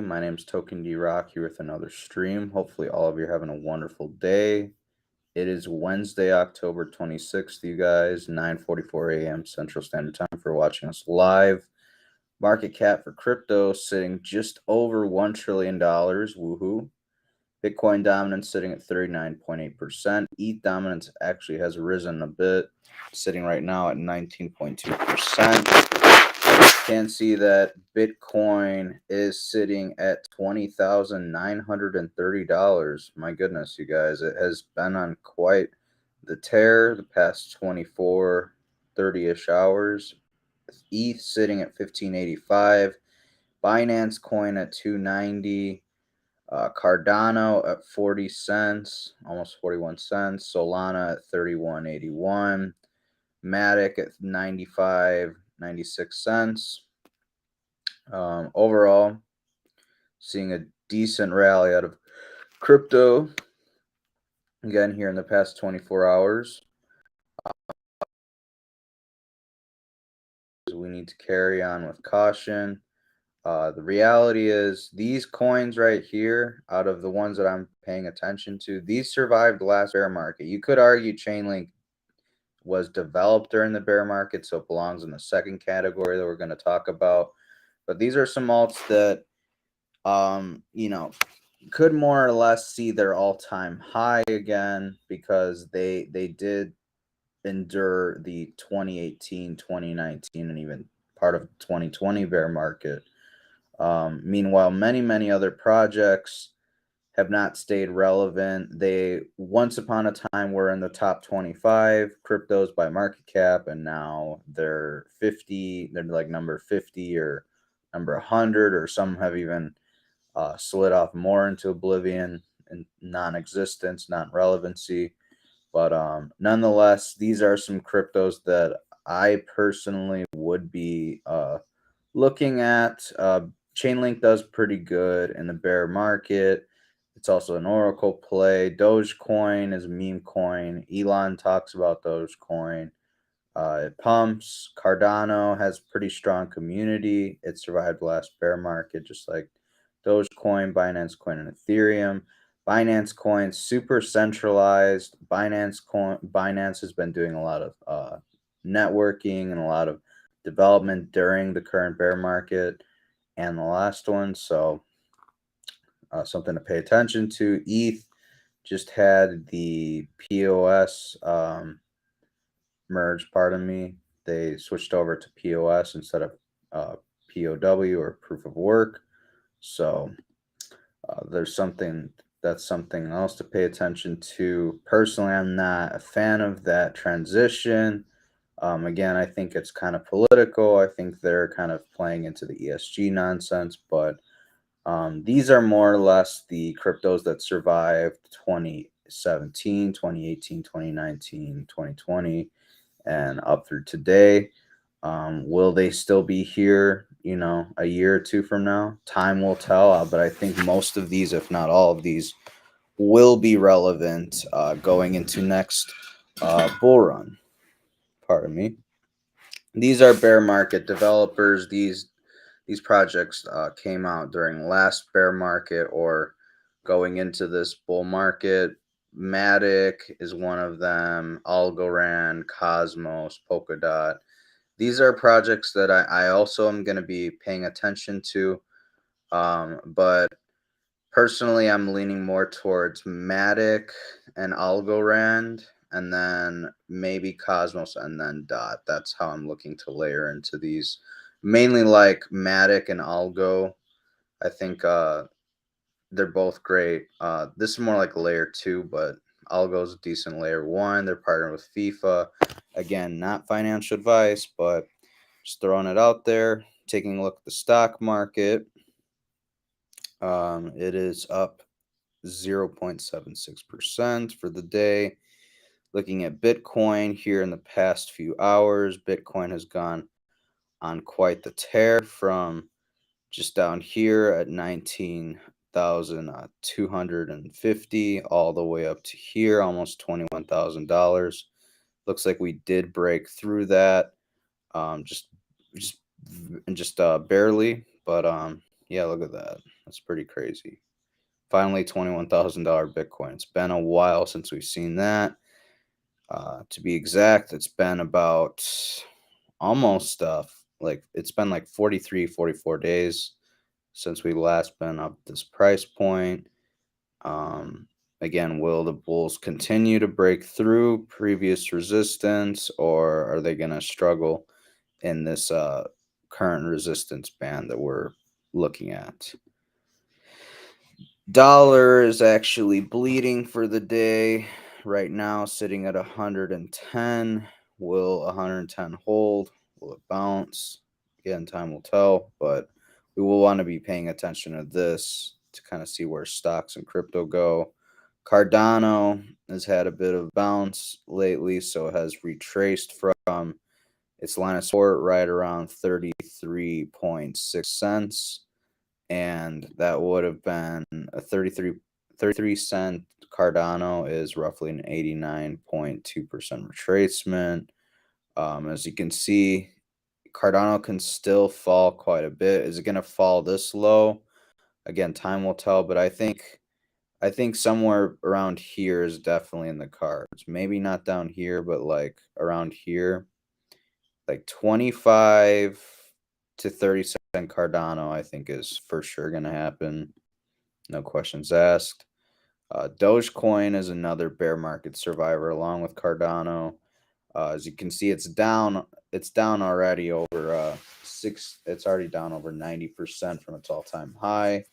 My name's Token D Rock here with another stream. Hopefully, all of you are having a wonderful day. It is Wednesday, October 26th, you guys, 9:44 a.m. Central Standard Time for watching us live. Market cap for crypto sitting just over $1 trillion. Woohoo. Bitcoin dominance sitting at 39.8%. ETH dominance actually has risen a bit, sitting right now at 19.2%. Can see that Bitcoin is sitting at $20,930. My goodness, you guys, it has been on quite the tear the past 24, 30-ish hours. ETH sitting at 1585, Binance coin at 290, Cardano at 40 cents, almost 41 cents, Solana at 31.81, Matic at 96 cents. Overall, seeing a decent rally out of crypto again here in the past 24 hours. We need to carry on with caution. The reality is these coins right here, out of the ones that I'm paying attention to, these survived the last bear market. You could argue Chainlink was developed during the bear market, so it belongs in the second category that we're going to talk about. But these are some alts that, could more or less see their all-time high again because they did endure the 2018, 2019, and even part of 2020 bear market. Meanwhile, many other projects have not stayed relevant. They once upon a time were in the top 25 cryptos by market cap, and now they're 50. They're like number 50 or number 100, or some have even slid off more into oblivion and non-existence, non-relevancy. But nonetheless, these are some cryptos that I personally would be looking at. Chainlink does pretty good in the bear market. It's also an Oracle play. Dogecoin is a meme coin. Elon talks about Dogecoin. It pumps. Cardano has pretty strong community. It survived the last bear market, just like Dogecoin, Binance Coin, and Ethereum. Binance Coin, super centralized. Binance has been doing a lot of networking and a lot of development during the current bear market and the last one. So something to pay attention to. ETH just had the POS merge, pardon me. They switched over to POS instead of POW, or proof of work. So there's something else to pay attention to. Personally, I'm not a fan of that transition. Again, I think it's kind of political. I think they're kind of playing into the ESG nonsense, but these are more or less the cryptos that survived 2017, 2018, 2019, 2020, and up through today. Will they still be here, a year or two from now? Time will tell, but I think most of these, if not all of these, will be relevant going into next bull run. Pardon me. These are bear market developers. These projects came out during last bear market or going into this bull market. Matic is one of them. Algorand, Cosmos, Polkadot. These are projects that I also am going to be paying attention to. But personally, I'm leaning more towards Matic and Algorand, and then maybe Cosmos, and then Dot. That's how I'm looking to layer into these. Mainly like Matic and Algo. I think they're both great. This is more like layer 2, but Algo's a decent layer 1. They're partnered with FIFA. Again, not financial advice, but just throwing it out there. Taking a look at the stock market. It is up 0.76% for the day. Looking at Bitcoin here in the past few hours, Bitcoin has gone on quite the tear from just down here at 19,250 all the way up to here, almost $21,000. Looks like we did break through that, just barely, but Yeah, look at that. That's pretty crazy. Finally, $21,000 Bitcoin. It's been a while since we've seen that. To be exact, it's been about almost like it's been like 43, 44 days since we last been up this price point. Um, Again, will the bulls continue to break through previous resistance, or are they going to struggle in this current resistance band that we're looking at? Dollar is actually bleeding for the day right now, sitting at 110. Will 110 hold? Will it bounce? Again, time will tell, but we will want to be paying attention to this to kind of see where stocks and crypto go. Cardano has had a bit of bounce lately, so it has retraced from its line of support right around 33.6 cents, and that would have been a 33 cent. Cardano is roughly an 89.2% retracement. As you can see, Cardano can still fall quite a bit. Is it going to fall this low? Again, time will tell, but I think somewhere around here is definitely in the cards. Maybe not down here, but like around here, like 25 to 30 cent Cardano, I think is for sure going to happen. No questions asked. Dogecoin is another bear market survivor along with Cardano. As you can see, it's down. It's down already over six. It's already down over 90% from its all-time high.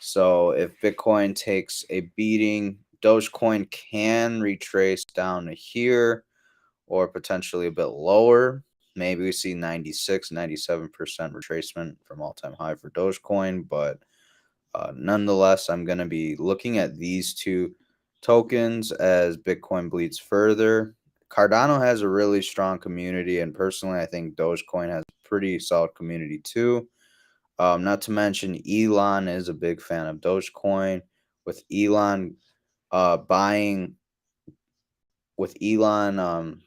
So if Bitcoin takes a beating, Dogecoin can retrace down to here or potentially a bit lower. Maybe we see 96, 97% retracement from all-time high for Dogecoin, but nonetheless, I'm going to be looking at these two tokens as Bitcoin bleeds further. Cardano has a really strong community, and personally, I think Dogecoin has a pretty solid community too. Not to mention, Elon is a big fan of Dogecoin. With Elon buying, with Elon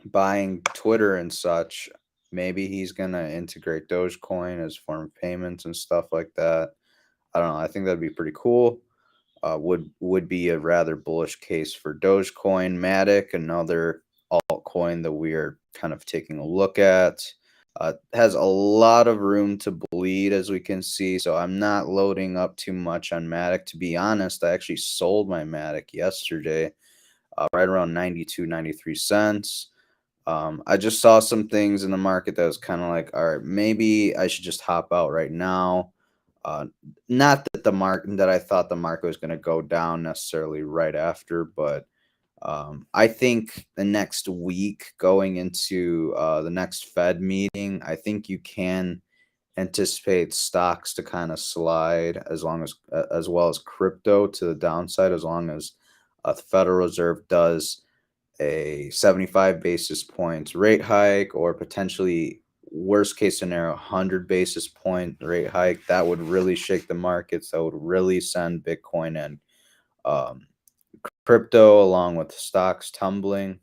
buying Twitter and such, maybe he's gonna integrate Dogecoin as form of payments and stuff like that. I don't know. I think that'd be pretty cool. Would be a rather bullish case for Dogecoin. Matic, another altcoin that we are kind of taking a look at, has a lot of room to bleed, as we can see. So I'm not loading up too much on Matic. To be honest, I actually sold my Matic yesterday, right around 92, 93 cents. I just saw some things in the market that was kind of like, all right, maybe I should just hop out right now. Uh, Not that I thought the market was going to go down necessarily right after, but I think the next week going into the next Fed meeting, I think you can anticipate stocks to kind of slide as well as crypto to the downside, as long as the Federal Reserve does a 75 basis points rate hike, or potentially worst case scenario 100 basis point rate hike. That would really shake the markets. That would really send Bitcoin and um, crypto along with stocks tumbling.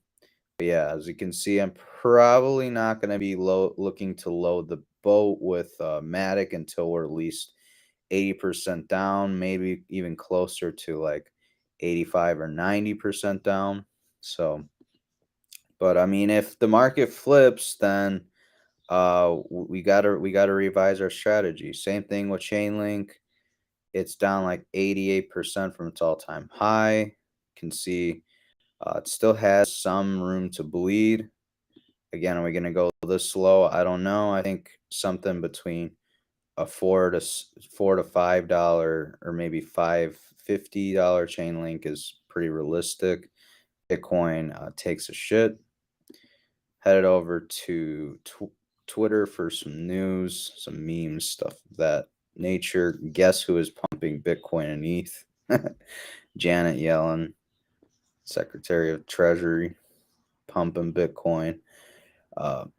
But yeah, as you can see, I'm probably not going to be looking to load the boat with Matic until we're at least 80% down, maybe even closer to like 85 or 90% down. So, but I mean, if the market flips, then we gotta revise our strategy. Same thing with Chainlink. It's down like 88% from its all-time high. You can see it still has some room to bleed. Again, are we gonna go this low? I don't know. I think something between a $4 to $5 or maybe $5.50 Chainlink is pretty realistic. Bitcoin takes a shit. Headed over to Twitter for some news, some memes, stuff of that nature. Guess who is pumping Bitcoin and ETH? Janet Yellen, Secretary of Treasury, pumping Bitcoin.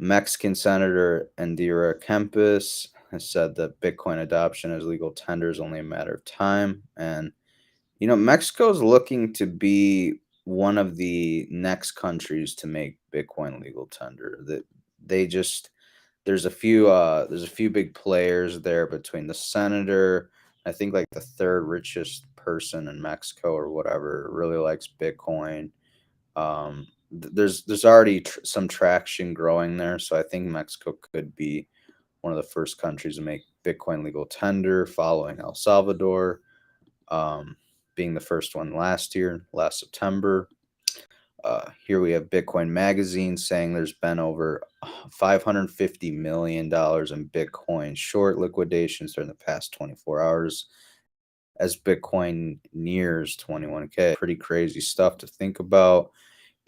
Mexican Senator Indira Kempis has said that Bitcoin adoption as legal tender is only a matter of time. And, Mexico is looking to be one of the next countries to make Bitcoin legal tender. That they just there's a few big players there between the senator, I think like the third richest person in Mexico or whatever really likes Bitcoin. There's already some traction growing there, so I think Mexico could be one of the first countries to make Bitcoin legal tender, following El Salvador, um, being the first one last September. Here we have Bitcoin Magazine saying there's been over $550 million in Bitcoin short liquidations during the past 24 hours as Bitcoin nears 21K. Pretty crazy stuff to think about.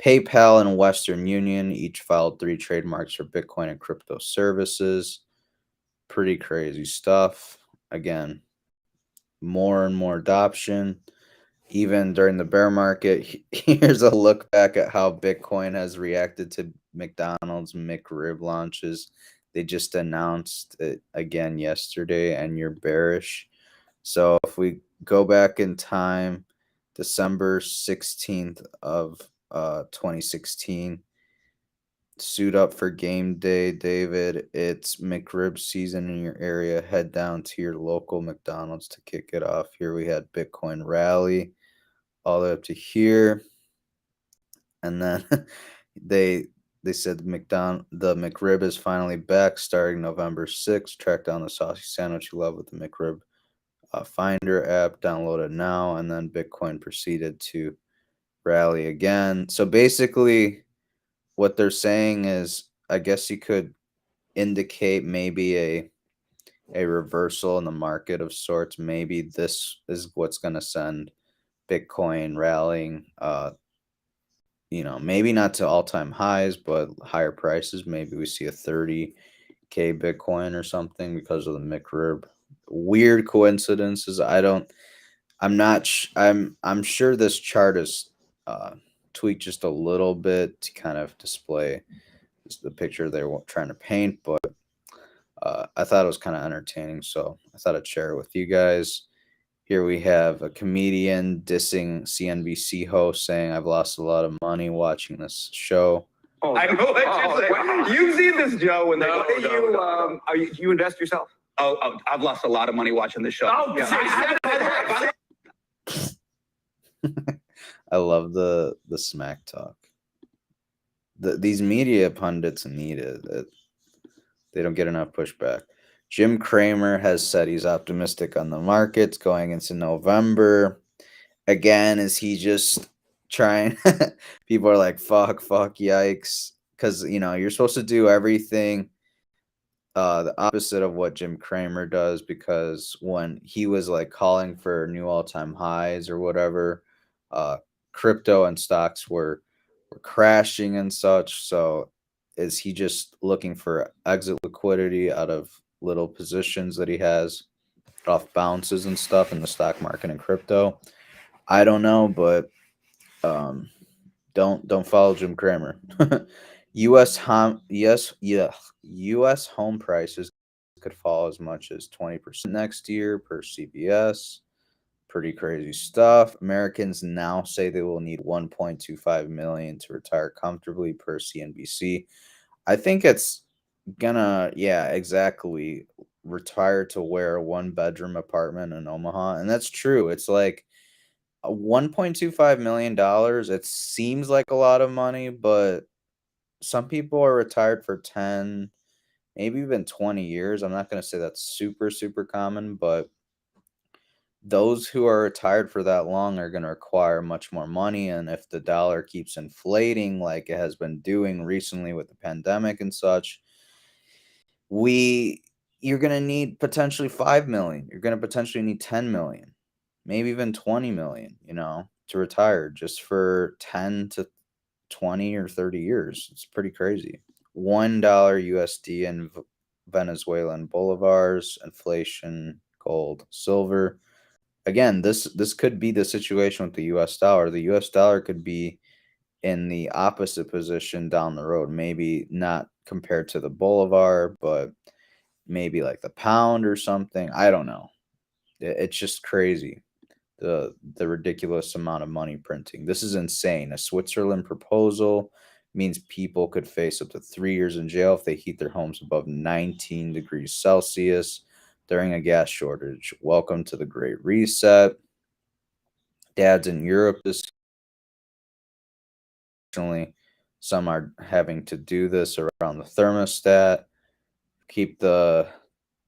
PayPal and Western Union each filed 3 trademarks for Bitcoin and crypto services. Pretty crazy stuff. Again, more and more adoption. Even during the bear market, here's a look back at how Bitcoin has reacted to McDonald's McRib launches. They just announced it again yesterday, and you're bearish. So if we go back in time, December 16th of 2016, suit up for game day, David. It's McRib season in your area. Head down to your local McDonald's to kick it off. Here we had Bitcoin rally all the way up to here, and then they they said the McRib is finally back starting November 6th. Track down the saucy sandwich you love with the McRib Finder app. Download it now. And then Bitcoin proceeded to rally again. So basically, what they're saying is, I guess you could indicate maybe a reversal in the market of sorts. Maybe this is what's going to send Bitcoin rallying. Maybe not to all-time highs, but higher prices. Maybe we see a 30K Bitcoin or something because of the McRib. Weird coincidences. I'm sure this chart is tweaked just a little bit to kind of display the picture they're trying to paint, but I thought it was kind of entertaining, so I thought I'd share it with you guys. Here we have a comedian dissing CNBC host, saying, "I've lost a lot of money watching this show." Oh, I know what you've seen this, Joe. When you invest yourself? Oh, I've lost a lot of money watching this show. Oh, yeah. I love the smack talk. These media pundits need it. They don't get enough pushback. Jim Cramer has said he's optimistic on the markets going into November. Again, is he just trying? People are like, fuck, yikes. Because, you're supposed to do everything the opposite of what Jim Cramer does, because when he was like calling for new all-time highs or whatever, crypto and stocks were crashing and such. So is he just looking for exit liquidity out of little positions that he has off bounces and stuff in the stock market and crypto? I don't know, but don't follow Jim Cramer. U.S. home prices could fall as much as 20% next year per CBS. Pretty crazy stuff. Americans now say they will need 1.25 million to retire comfortably per CNBC. I think it's gonna, yeah, exactly, retire to where a 1-bedroom apartment in Omaha, and that's true. It's like $1.25 million. It seems like a lot of money, but some people are retired for 10, maybe even 20 years. I'm not going to say that's super, super common, but those who are retired for that long are going to require much more money. And if the dollar keeps inflating like it has been doing recently with the pandemic and such, you're going to need potentially 5 million. You're going to potentially need 10 million, maybe even 20 million, to retire just for 10 to 20 or 30 years. It's pretty crazy. $1 USD in Venezuelan bolivars, inflation, gold, silver. Again, this could be the situation with the US dollar. The US dollar could be in the opposite position down the road. Maybe not compared to the bolivar, but maybe like the pound or something. I don't know. It's just crazy. The ridiculous amount of money printing. This is insane. A Switzerland proposal means people could face up to 3 years in jail if they heat their homes above 19 degrees Celsius during a gas shortage. Welcome to the Great Reset. Dads in Europe, additionally, some are having to do this around the thermostat, keep the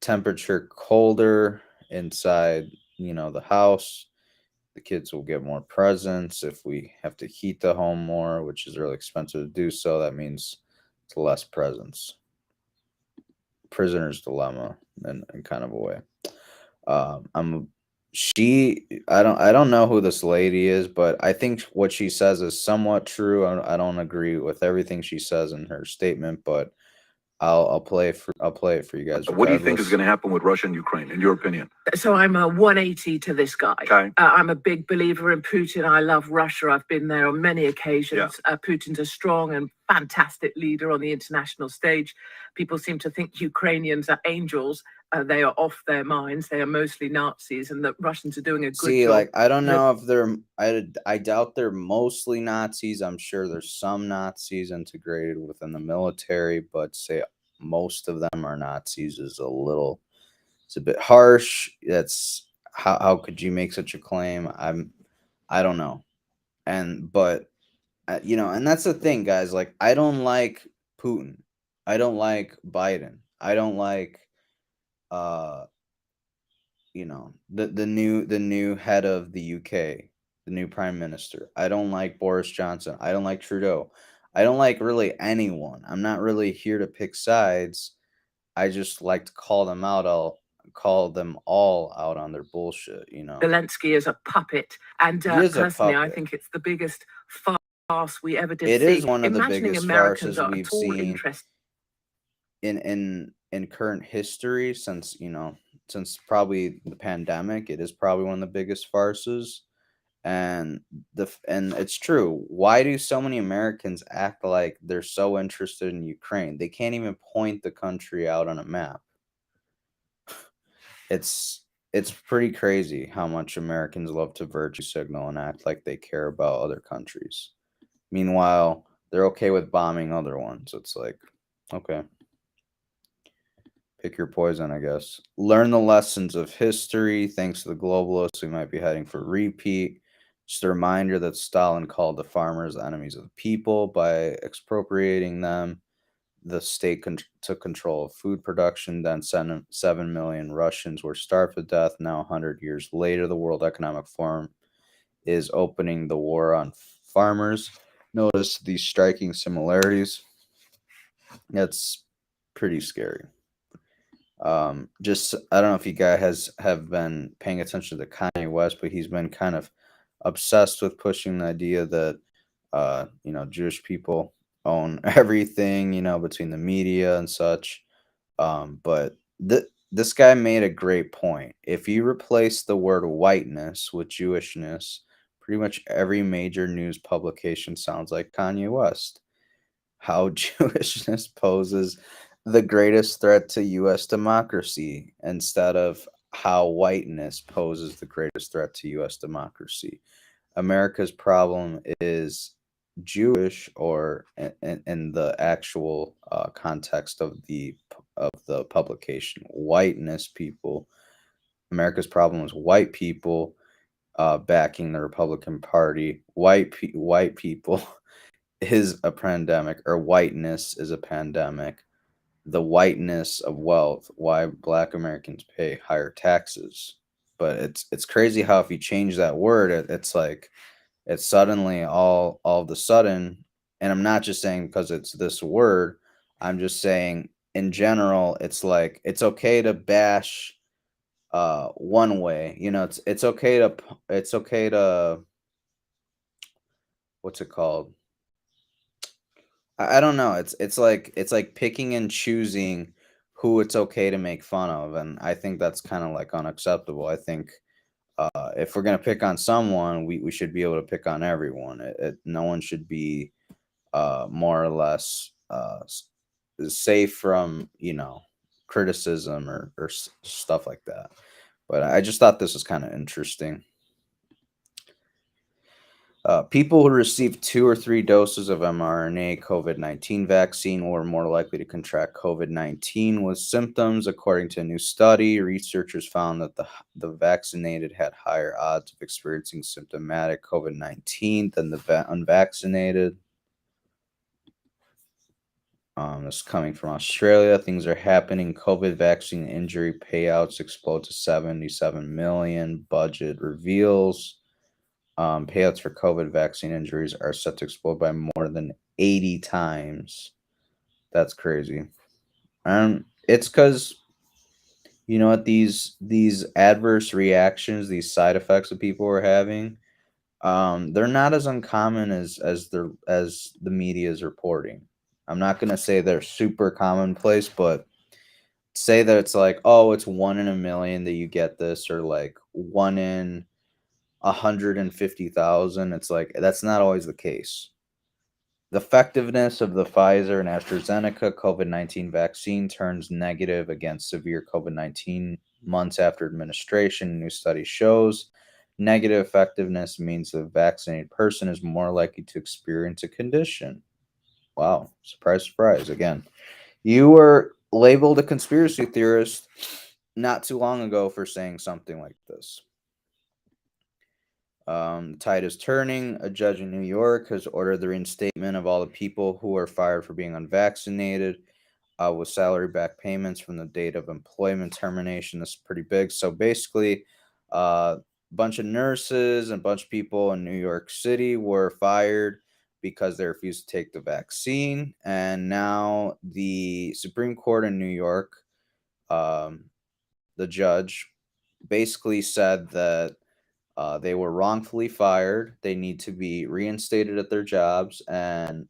temperature colder inside, the house. The kids will get more presents. If we have to heat the home more, which is really expensive to do so, that means it's less presents. Prisoner's dilemma in kind of a way. I don't know who this lady is, but I think what she says is somewhat true. I don't agree with everything she says in her statement, but I'll play it for you guys. What do you think is going to happen with Russia and Ukraine, in your opinion? So I'm a 180 to this guy. Okay. I'm a big believer in Putin. I love Russia. I've been there on many occasions. Yeah. Putin's a strong and fantastic leader on the international stage. People seem to think Ukrainians are angels. They are off their minds. They are mostly Nazis, and the Russians are doing a good job. Like, I don't know if they're. I doubt they're mostly Nazis. I'm sure there's some Nazis integrated within the military, but say most of them are Nazis is it's a bit harsh. That's how could you make such a claim? I don't know, but and that's the thing, guys. Like, I don't like Putin. I don't like Biden. I don't like the new head of the UK, the new prime minister. I don't like Boris Johnson. I don't like Trudeau. I don't like really anyone. I'm not really here to pick sides. I just like to call them out. I'll call them all out on their bullshit. Zelensky is a puppet, and He is a personally, I puppet. think it's the biggest farce we ever did It see. is one of the Imagining biggest Americans farces are we've at all seen interested in current history since probably the pandemic. It is probably one of the biggest farces. And it's true. Why do so many Americans act like they're so interested in Ukraine? They can't even point the country out on a map. It's pretty crazy how much Americans love to virtue signal and act like they care about other countries. Meanwhile, they're okay with bombing other ones. It's like, okay. Pick your poison, I guess. Learn the lessons of history. Thanks to the globalists, we might be heading for repeat. Just a reminder that Stalin called the farmers enemies of the people by expropriating them. The state took control of food production. Then 7 million Russians were starved to death. Now, 100 years later, the World Economic Forum is opening the war on farmers. Notice these striking similarities. That's pretty scary. Just I don't know if you guys have been paying attention to Kanye West, but he's been kind of obsessed with pushing the idea that Jewish people own everything, between the media and such. But this guy made a great point. If you replace the word whiteness with Jewishness, pretty much every major news publication sounds like Kanye West. How Jewishness poses the greatest threat to U.S. democracy instead of how whiteness poses the greatest threat to U.S. democracy. America's problem is Jewish, or in the actual context of the publication, whiteness people. America's problem is white people backing the Republican Party. White people is a pandemic, or whiteness is a pandemic. The whiteness of wealth, why Black Americans pay higher taxes. But it's crazy how if you change that word, it's like it's suddenly all of a sudden. And I'm not just saying because it's this word. I'm just saying in general, it's like it's okay to bash one way. It's okay to what's it called? I don't know. It's like picking and choosing who it's okay to make fun of, and I think that's kind of like unacceptable. I think if we're gonna pick on someone, we should be able to pick on everyone. No one should be more or less safe from criticism or stuff like that. But I just thought this was kind of interesting. People who received 2 or 3 doses of mRNA COVID-19 vaccine were more likely to contract COVID-19 with symptoms. According to a new study, researchers found that the vaccinated had higher odds of experiencing symptomatic COVID-19 than the unvaccinated. This is coming from Australia. Things are happening. COVID vaccine injury payouts explode to 77 million. Budget reveals. Payouts for COVID vaccine injuries are set to explode by more than 80 times. That's crazy. And it's because you know what, these adverse reactions, these side effects that people are having, they're not as uncommon as the media is reporting. I'm not gonna say they're super commonplace, but say that it's like, oh, it's 1 in a million that you get this, or like 1 in 150,000. It's like that's not always the case. The effectiveness of the Pfizer and AstraZeneca COVID-19 vaccine turns negative against severe COVID-19 months after administration. A new study shows negative effectiveness means the vaccinated person is more likely to experience a condition. Wow, surprise, surprise. Again, you were labeled a conspiracy theorist not too long ago for saying something like this. Tide is turning. A judge in New York has ordered the reinstatement of all the people who are fired for being unvaccinated with salary back payments from the date of employment termination. This is pretty big. So basically, a bunch of nurses and a bunch of people in New York City were fired because they refused to take the vaccine. And now the Supreme Court in New York, the judge basically said that they were wrongfully fired. They need to be reinstated at their jobs and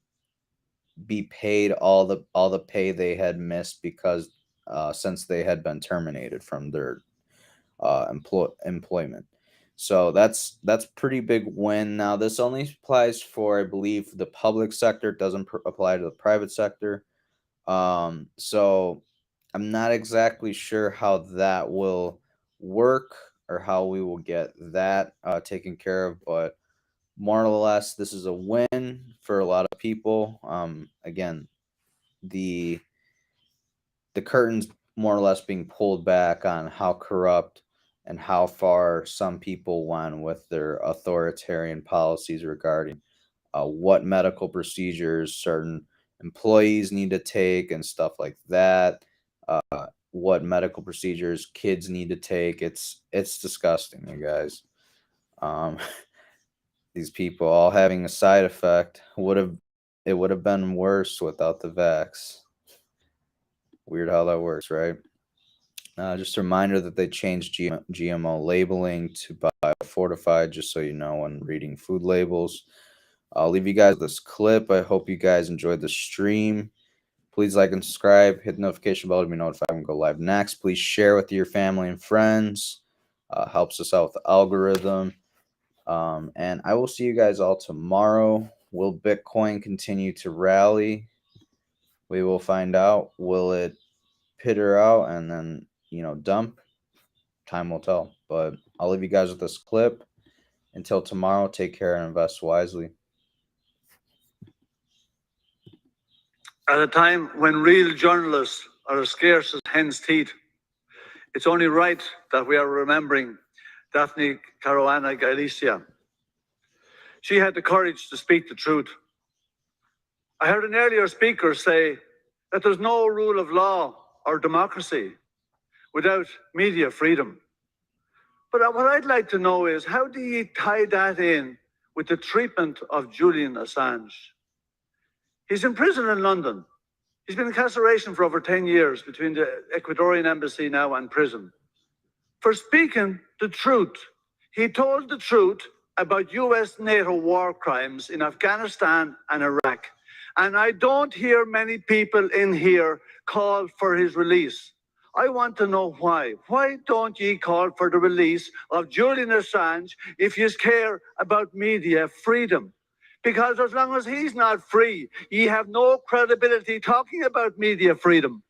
be paid all the pay they had missed because since they had been terminated from their employment. So that's pretty big win. Now this only applies for, I believe, the public sector. It doesn't apply to the private sector. So I'm not exactly sure how that will work or how we will get that taken care of, but more or less, this is a win for a lot of people. Again, the curtains more or less being pulled back on how corrupt and how far some people went with their authoritarian policies regarding what medical procedures certain employees need to take and stuff like that. What medical procedures kids need to take. It's disgusting, you guys. These people all having a side effect would have been worse without the vax. Weird how that works, right? Just a reminder that they changed GMO labeling to biofortified, just so you know when reading food labels. I'll leave you guys with this clip. I hope you guys enjoyed the stream. Please like and subscribe. Hit the notification bell to be notified when we go live next. Please share with your family and friends. Helps us out with the algorithm. And I will see you guys all tomorrow. Will Bitcoin continue to rally? We will find out. Will it pitter out and then, dump? Time will tell. But I'll leave you guys with this clip. Until tomorrow, take care and invest wisely. At a time when real journalists are as scarce as hen's teeth, it's only right that we are remembering Daphne Caruana Galicia. She had the courage to speak the truth. I heard an earlier speaker say that there's no rule of law or democracy without media freedom. But what I'd like to know is, how do you tie that in with the treatment of Julian Assange? He's in prison in London. He's been in incarceration for over 10 years between the Ecuadorian embassy now and prison for speaking the truth. He told the truth about US NATO war crimes in Afghanistan and Iraq. And I don't hear many people in here call for his release. I want to know why. Why don't ye call for the release of Julian Assange if you care about media freedom? Because as long as he's not free, ye have no credibility talking about media freedom.